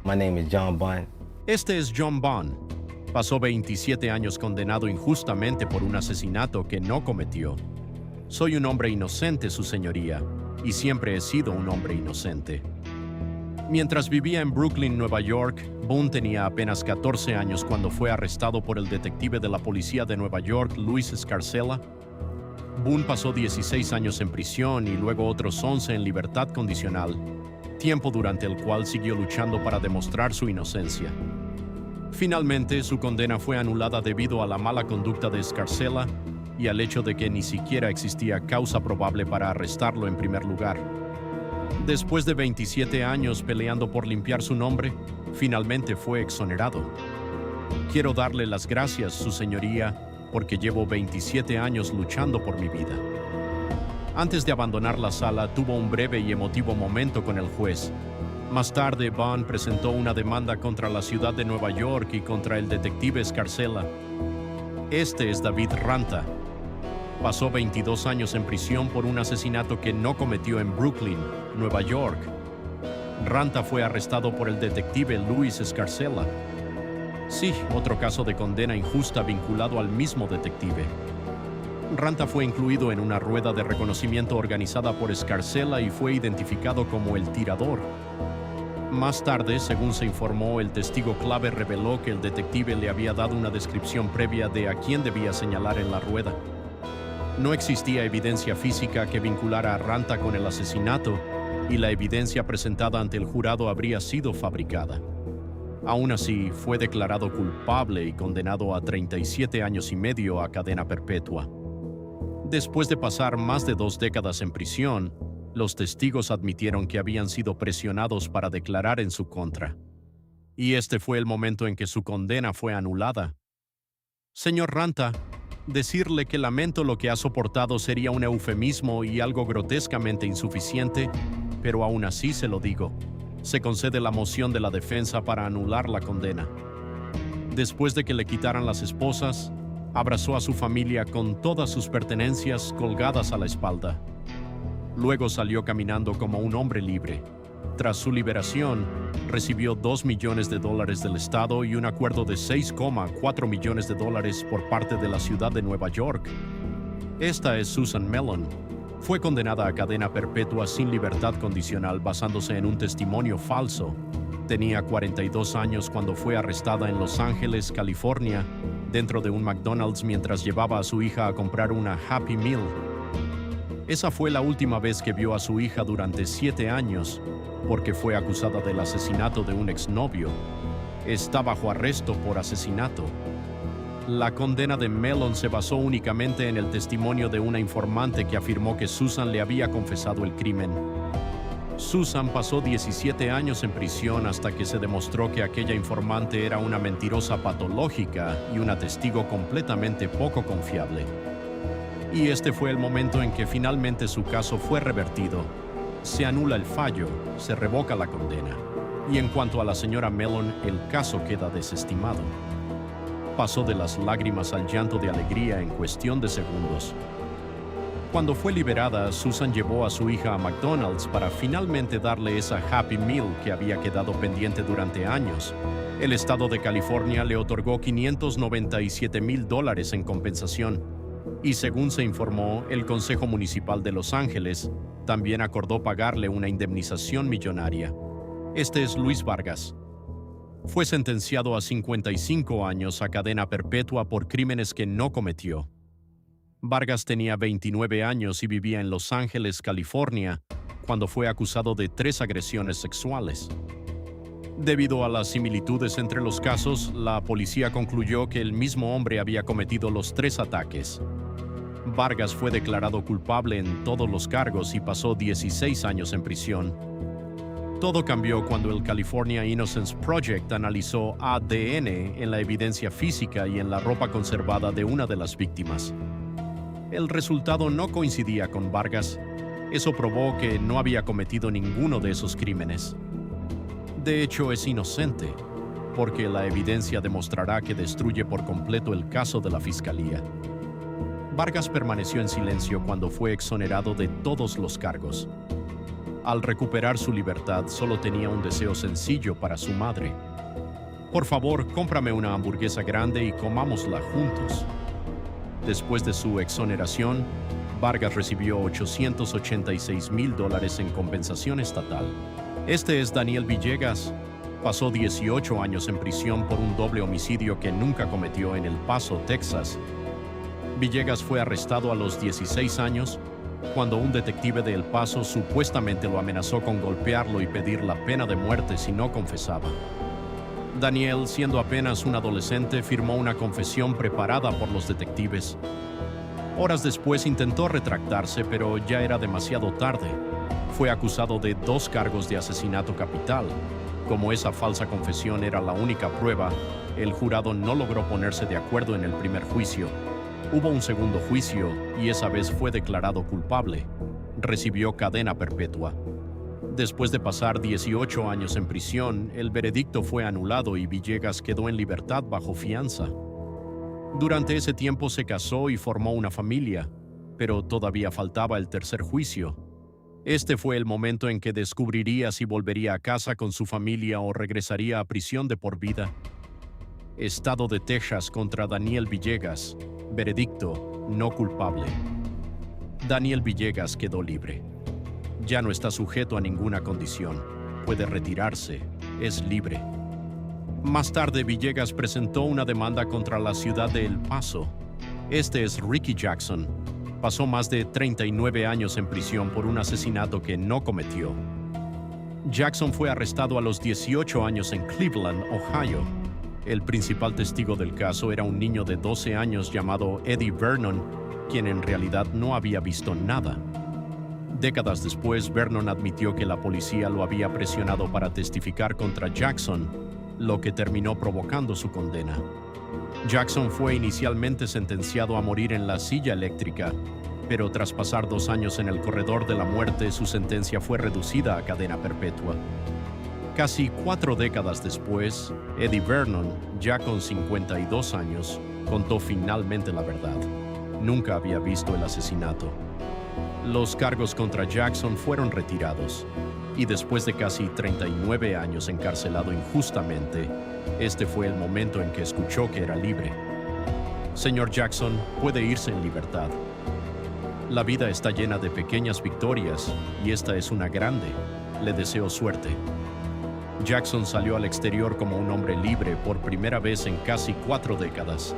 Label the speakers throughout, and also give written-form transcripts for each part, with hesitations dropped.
Speaker 1: My name is John Bond.
Speaker 2: Este es John Bond. Pasó 27 años condenado injustamente por un asesinato que no cometió. Soy un hombre inocente, su señoría, y siempre he sido un hombre inocente. Mientras vivía en Brooklyn, Nueva York, Boone tenía apenas 14 años cuando fue arrestado por el detective de la policía de Nueva York, Luis Scarcella. Boone pasó 16 años en prisión y luego otros 11 en libertad condicional, tiempo durante el cual siguió luchando para demostrar su inocencia. Finalmente, su condena fue anulada debido a la mala conducta de Scarcella y al hecho de que ni siquiera existía causa probable para arrestarlo en primer lugar. Después de 27 años peleando por limpiar su nombre, finalmente fue exonerado. Quiero darle las gracias, su señoría, porque llevo 27 años luchando por mi vida. Antes de abandonar la sala, tuvo un breve y emotivo momento con el juez. Más tarde, Bond presentó una demanda contra la ciudad de Nueva York y contra el detective Scarcella. Este es David Ranta. Pasó 22 años en prisión por un asesinato que no cometió en Brooklyn, Nueva York. Ranta fue arrestado por el detective Luis Scarcella. Sí, otro caso de condena injusta vinculado al mismo detective. Ranta fue incluido en una rueda de reconocimiento organizada por Scarcella y fue identificado como el tirador. Más tarde, según se informó, el testigo clave reveló que el detective le había dado una descripción previa de a quién debía señalar en la rueda. No existía evidencia física que vinculara a Ranta con el asesinato y la evidencia presentada ante el jurado habría sido fabricada. Aún así, fue declarado culpable y condenado a 37 años y medio a cadena perpetua. Después de pasar más de 2 décadas en prisión, los testigos admitieron que habían sido presionados para declarar en su contra. Y este fue el momento en que su condena fue anulada. Señor Ranta, decirle que lamento lo que ha soportado sería un eufemismo y algo grotescamente insuficiente, pero aún así se lo digo. Se concede la moción de la defensa para anular la condena. Después de que le quitaran las esposas, abrazó a su familia con todas sus pertenencias colgadas a la espalda. Luego salió caminando como un hombre libre. Tras su liberación, recibió $2 millones del Estado y un acuerdo de $6,4 millones por parte de la ciudad de Nueva York. Esta es Susan Mellon. Fue condenada a cadena perpetua sin libertad condicional basándose en un testimonio falso. Tenía 42 años cuando fue arrestada en Los Ángeles, California, dentro de un McDonald's mientras llevaba a su hija a comprar una Happy Meal. Esa fue la última vez que vio a su hija durante 7 años, porque fue acusada del asesinato de un exnovio. Está bajo arresto por asesinato. La condena de Mellon se basó únicamente en el testimonio de una informante que afirmó que Susan le había confesado el crimen. Susan pasó 17 años en prisión hasta que se demostró que aquella informante era una mentirosa patológica y una testigo completamente poco confiable. Y este fue el momento en que finalmente su caso fue revertido. Se anula el fallo, se revoca la condena. Y en cuanto a la señora Mellon, el caso queda desestimado. Pasó de las lágrimas al llanto de alegría en cuestión de segundos. Cuando fue liberada, Susan llevó a su hija a McDonald's para finalmente darle esa Happy Meal que había quedado pendiente durante años. El estado de California le otorgó $597,000 en compensación. Y según se informó, el Consejo Municipal de Los Ángeles también acordó pagarle una indemnización millonaria. Este es Luis Vargas. Fue sentenciado a 55 años a cadena perpetua por crímenes que no cometió. Vargas tenía 29 años y vivía en Los Ángeles, California, cuando fue acusado de 3 agresiones sexuales. Debido a las similitudes entre los casos, la policía concluyó que el mismo hombre había cometido los 3 ataques. Vargas fue declarado culpable en todos los cargos y pasó 16 años en prisión. Todo cambió cuando el California Innocence Project analizó ADN en la evidencia física y en la ropa conservada de una de las víctimas. El resultado no coincidía con Vargas. Eso probó que no había cometido ninguno de esos crímenes. De hecho, es inocente, porque la evidencia demostrará que destruye por completo el caso de la fiscalía. Vargas permaneció en silencio cuando fue exonerado de todos los cargos. Al recuperar su libertad, solo tenía un deseo sencillo para su madre. Por favor, cómprame una hamburguesa grande y comámosla juntos. Después de su exoneración, Vargas recibió $886,000 en compensación estatal. Este es Daniel Villegas. Pasó 18 años en prisión por un doble homicidio que nunca cometió en El Paso, Texas. Villegas fue arrestado a los 16 años cuando un detective de El Paso supuestamente lo amenazó con golpearlo y pedir la pena de muerte si no confesaba. Daniel, siendo apenas un adolescente, firmó una confesión preparada por los detectives. Horas después intentó retractarse, pero ya era demasiado tarde. Fue acusado de 2 cargos de asesinato capital. Como esa falsa confesión era la única prueba, el jurado no logró ponerse de acuerdo en el primer juicio. Hubo un segundo juicio y esa vez fue declarado culpable. Recibió cadena perpetua. Después de pasar 18 años en prisión, el veredicto fue anulado y Villegas quedó en libertad bajo fianza. Durante ese tiempo se casó y formó una familia, pero todavía faltaba el tercer juicio. Este fue el momento en que descubriría si volvería a casa con su familia o regresaría a prisión de por vida. Estado de Texas contra Daniel Villegas. Veredicto: no culpable. Daniel Villegas quedó libre. Ya no está sujeto a ninguna condición. Puede retirarse. Es libre. Más tarde, Villegas presentó una demanda contra la ciudad de El Paso. Este es Ricky Jackson. Pasó más de 39 años en prisión por un asesinato que no cometió. Jackson fue arrestado a los 18 años en Cleveland, Ohio. El principal testigo del caso era un niño de 12 años llamado Eddie Vernon, quien en realidad no había visto nada. Décadas después, Vernon admitió que la policía lo había presionado para testificar contra Jackson, lo que terminó provocando su condena. Jackson fue inicialmente sentenciado a morir en la silla eléctrica, pero tras pasar 2 años en el corredor de la muerte, su sentencia fue reducida a cadena perpetua. Casi 4 décadas después, Eddie Vernon, ya con 52 años, contó finalmente la verdad. Nunca había visto el asesinato. Los cargos contra Jackson fueron retirados, y después de casi 39 años encarcelado injustamente, este fue el momento en que escuchó que era libre. Señor Jackson, puede irse en libertad. La vida está llena de pequeñas victorias, y esta es una grande. Le deseo suerte. Jackson salió al exterior como un hombre libre por primera vez en casi 4 décadas.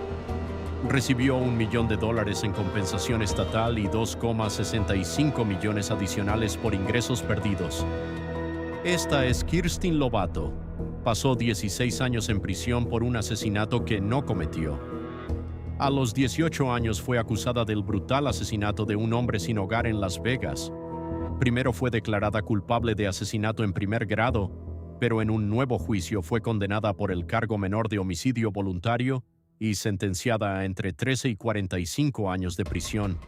Speaker 2: Recibió $1 millón en compensación estatal y 2,65 millones adicionales por ingresos perdidos. Esta es Kirstin Lovato. Pasó 16 años en prisión por un asesinato que no cometió. A los 18 años fue acusada del brutal asesinato de un hombre sin hogar en Las Vegas. Primero fue declarada culpable de asesinato en primer grado, pero en un nuevo juicio fue condenada por el cargo menor de homicidio voluntario y sentenciada a entre 13 y 45 años de prisión.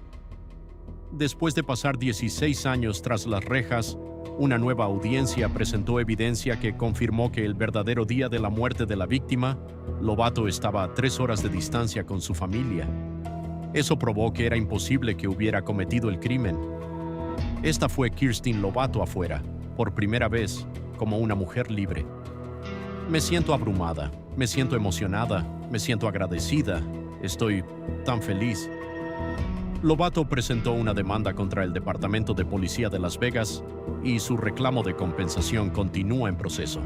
Speaker 2: Después de pasar 16 años tras las rejas, una nueva audiencia presentó evidencia que confirmó que el verdadero día de la muerte de la víctima, Lovato estaba a 3 horas de distancia con su familia. Eso probó que era imposible que hubiera cometido el crimen. Esta fue Kirstin Lovato afuera, por primera vez, como una mujer libre. Me siento abrumada, me siento emocionada, me siento agradecida, estoy tan feliz. Lovato presentó una demanda contra el Departamento de Policía de Las Vegas y su reclamo de compensación continúa en proceso.